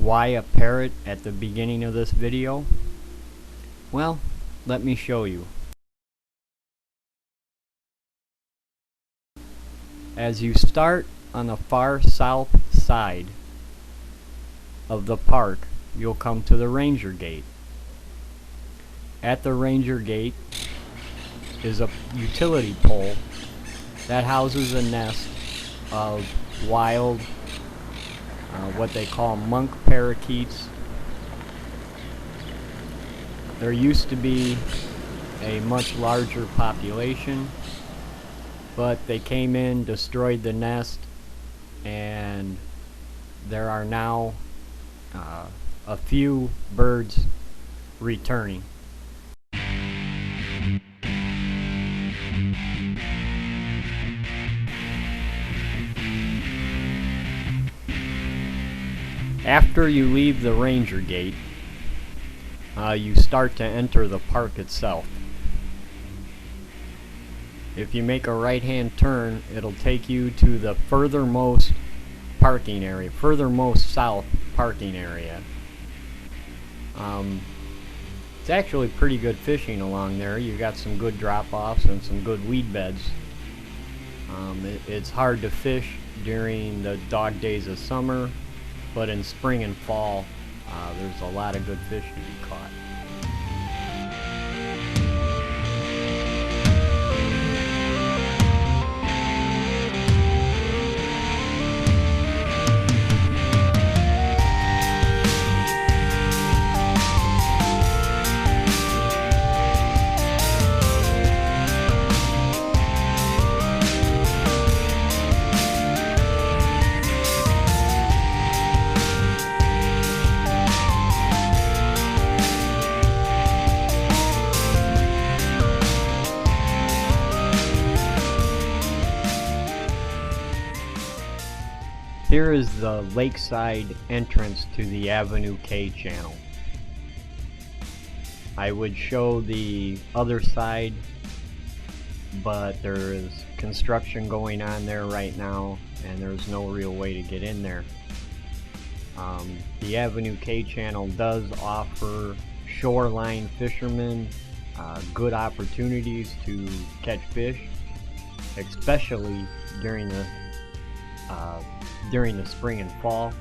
Why a parrot at the beginning of this video? Well, let me show you. As you start on the far south side of the park, you'll come to the ranger gate. At the ranger gate is a utility pole that houses a nest of wild, what they call monk parakeets. There used to be a much larger population, but they came in, destroyed the nest, and there are now a few birds returning. After you leave the ranger gate, you start to enter the park itself. If you make a right-hand turn, it'll take you to the furthermost parking area, furthermost south parking area. It's actually pretty good fishing along there. You got some good drop-offs and some good weed beds. It's hard to fish during the dog days of summer, but in spring and fall, there's a lot of good fish to be caught. Here is the lakeside entrance to the Avenue K channel. I would show the other side, but there is construction going on there right now, and there's no real way to get in there. The Avenue K channel does offer shoreline fishermen good opportunities to catch fish, especially during the spring and fall,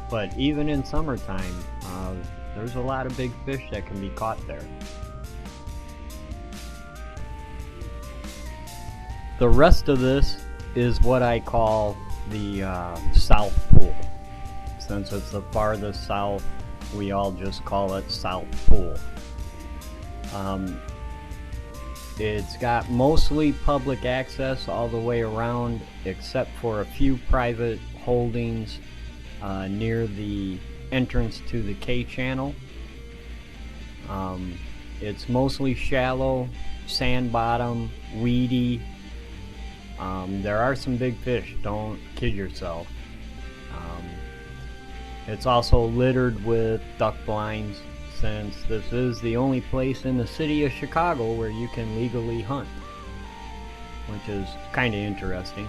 but even in summertime, there's a lot of big fish that can be caught there. The rest of this is what I call the South Pool. Since it's the farthest south, we all just call it South Pool. It's got mostly public access all the way around, except for a few private holdings near the entrance to the K channel. It's mostly shallow, sand bottom, weedy. There are some big fish, don't kid yourself. It's also littered with duck blinds, since this is the only place in the city of Chicago where you can legally hunt, which is kind of interesting.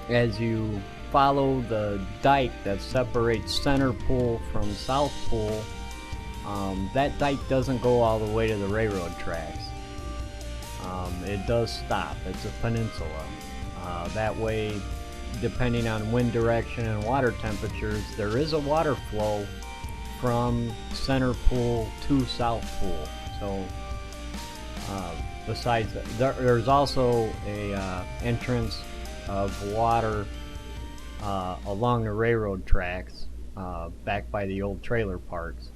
As you follow the dike that separates Center Pool from South Pool, that dike doesn't go all the way to the railroad tracks. It does stop. It's a peninsula. That way, depending on wind direction and water temperatures, there is a water flow from Center Pool to South Pool. So besides that, there's also a entrance of water along the railroad tracks back by the old trailer parks.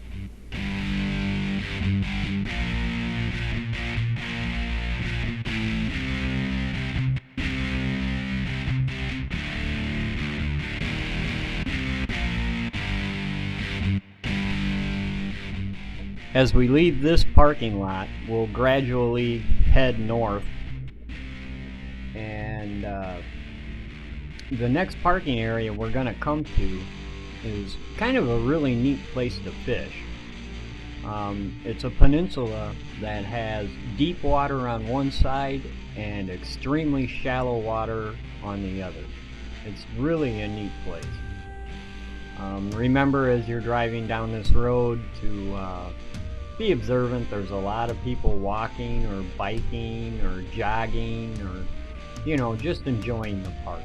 As we leave this parking lot, we'll gradually head north, and the next parking area we're going to come to is kind of a really neat place to fish. It's a peninsula that has deep water on one side and extremely shallow water on the other. It's really a neat place. Remember, as you're driving down this road, to be observant. There's a lot of people walking or biking or jogging, or, you know, just enjoying the park.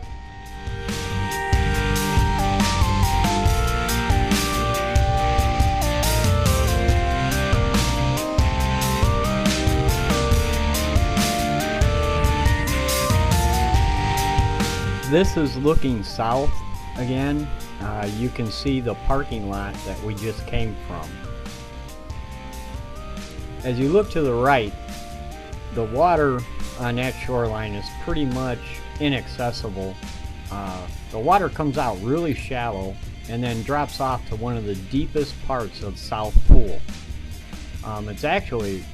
This is looking south again. You can see the parking lot that we just came from. As you look to the right, the water on that shoreline is pretty much inaccessible. The water comes out really shallow and then drops off to one of the deepest parts of South Pool. It's actually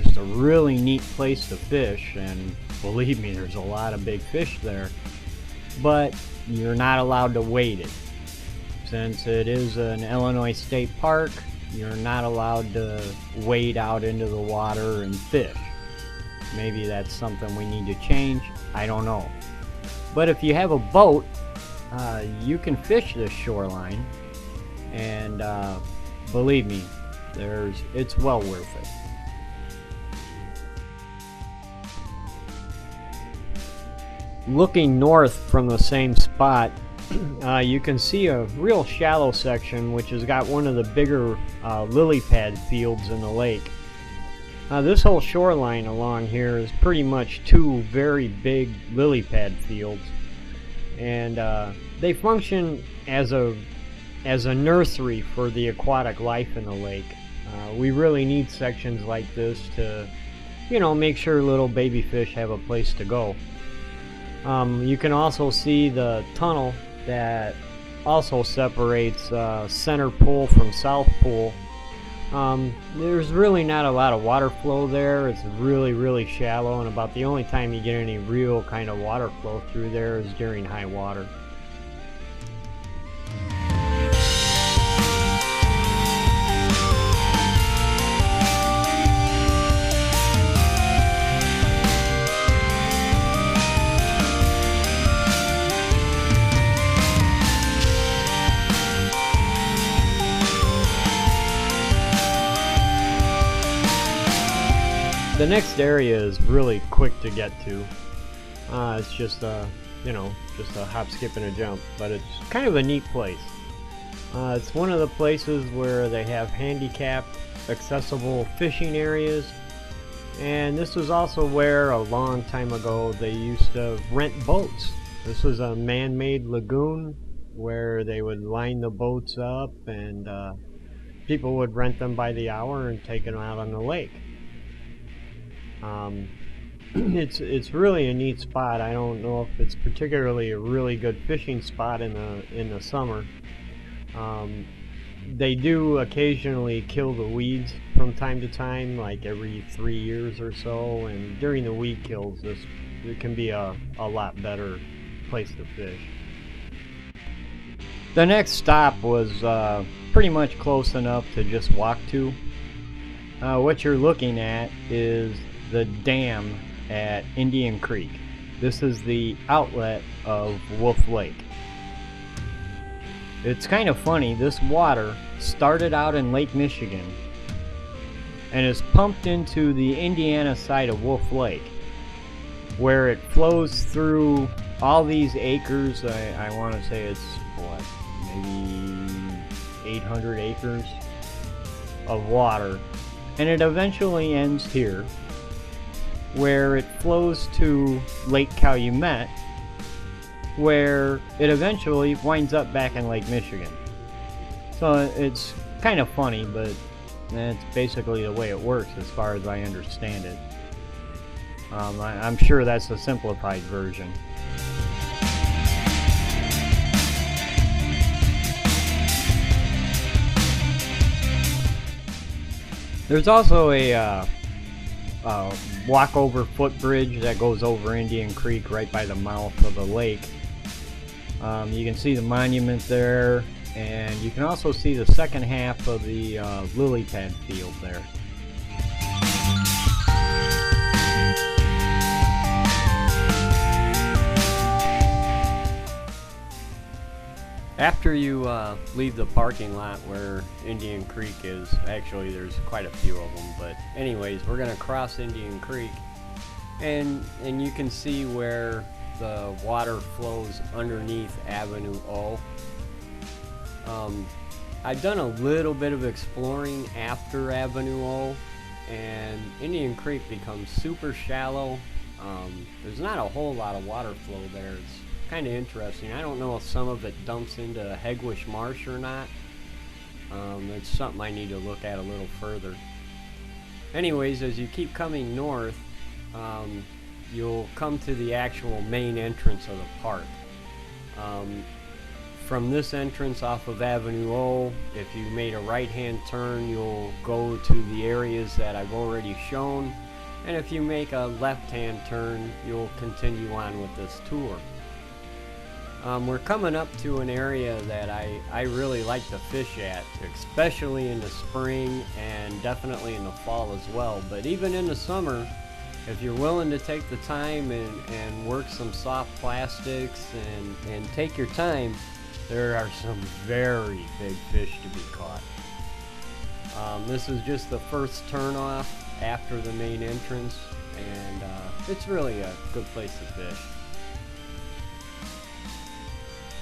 just a really neat place to fish, and believe me, there's a lot of big fish there, but you're not allowed to wade it. Since it is an Illinois state park, you're not allowed to wade out into the water and fish. Maybe that's something we need to change, I don't know. But if you have a boat, you can fish this shoreline, and believe me, it's well worth it. Looking north from the same spot, you can see a real shallow section which has got one of the bigger lily pad fields in the lake. This whole shoreline along here is pretty much two very big lily pad fields, and they function as a nursery for the aquatic life in the lake. We really need sections like this to, you know, make sure little baby fish have a place to go. You can also see the tunnel that also separates Center Pool from South Pool. There's really not a lot of water flow there. It's really shallow, and about the only time you get any real kind of water flow through there is during high water. The next area is really quick to get to. It's just you know, just a hop, skip, and a jump, but it's kind of a neat place. It's one of the places where they have handicapped accessible fishing areas, and this was also where a long time ago they used to rent boats. This was a man-made lagoon where they would line the boats up, and people would rent them by the hour and take them out on the lake. It's really a neat spot. I don't know if it's particularly a really good fishing spot in the summer. They do occasionally kill the weeds from time to time, like every 3 years or so, and during the weed kills, it can be a lot better place to fish. The next stop was pretty much close enough to just walk to. What you're looking at is the dam at Indian Creek. This is the outlet of Wolf Lake. It's kind of funny, this water started out in Lake Michigan and is pumped into the Indiana side of Wolf Lake, where it flows through all these acres. I want to say it's what, maybe 800 acres of water, and it eventually ends here, where it flows to Lake Calumet, where it eventually winds up back in Lake Michigan. So it's kind of funny, but that's basically the way it works as far as I understand it. I'm sure that's a simplified version. There's also a walk-over footbridge that goes over Indian Creek right by the mouth of the lake. You can see the monument there, and you can also see the second half of the lily pad field there. After you leave the parking lot where Indian Creek is, actually there's quite a few of them, but anyways, we're gonna cross Indian Creek, and you can see where the water flows underneath Avenue O. I've done a little bit of exploring after Avenue O, and Indian Creek becomes super shallow. There's not a whole lot of water flow there. It's kind of interesting. I don't know if some of it dumps into Hegwish Marsh or not. It's something I need to look at a little further. Anyways, as you keep coming north, you'll come to the actual main entrance of the park. From this entrance off of Avenue O, if you made a right-hand turn, you'll go to the areas that I've already shown, and if you make a left-hand turn, you'll continue on with this tour. We're coming up to an area that I really like to fish at, especially in the spring and definitely in the fall as well. But even in the summer, if you're willing to take the time and work some soft plastics and take your time, there are some very big fish to be caught. This is just the first turnoff after the main entrance, and it's really a good place to fish.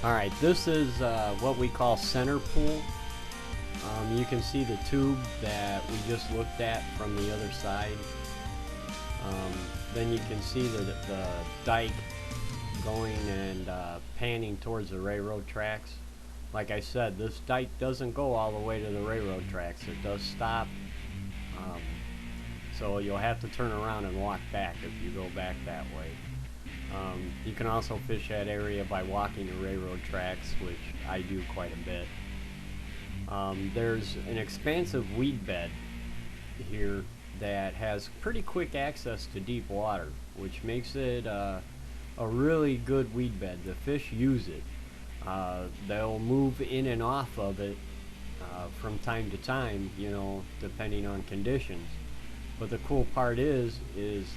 Alright, this is what we call center pool. You can see the tube that we just looked at from the other side. Then you can see the dike going and panning towards the railroad tracks. Like I said, this dike doesn't go all the way to the railroad tracks. It does stop. So you'll have to turn around and walk back if you go back that way. You can also fish that area by walking the railroad tracks, which I do quite a bit. There's an expansive weed bed here that has pretty quick access to deep water, which makes it a really good weed bed. The fish use it. They'll move in and off of it from time to time, you know, depending on conditions. But the cool part is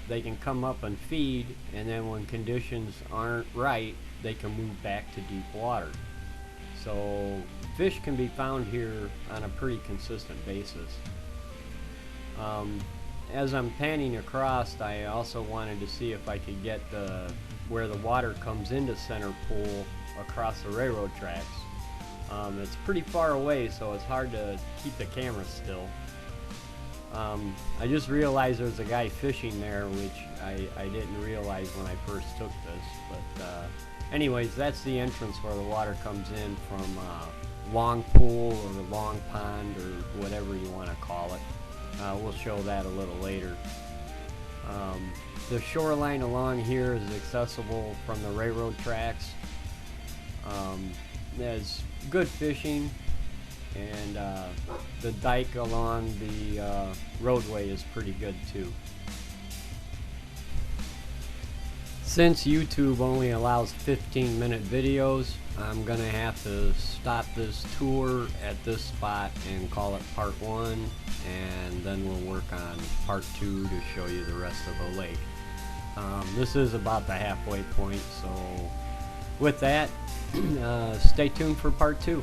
they can come up and feed, and then when conditions aren't right, they can move back to deep water. So fish can be found here on a pretty consistent basis. As I'm panning across, I also wanted to see if I could get where the water comes into center pool across the railroad tracks. It's pretty far away, so it's hard to keep the camera still. I just realized there's a guy fishing there, which I didn't realize when I first took this. But anyways, that's the entrance where the water comes in from Long Pool or Long Pond or whatever you want to call it. We'll show that a little later. The shoreline along here is accessible from the railroad tracks. There's good fishing, and the dike along the roadway is pretty good too. Since YouTube only allows 15-minute videos, I'm gonna have to stop this tour at this spot and call it part 1, and then we'll work on part 2 to show you the rest of the lake. This is about the halfway point, so with that, stay tuned for part 2.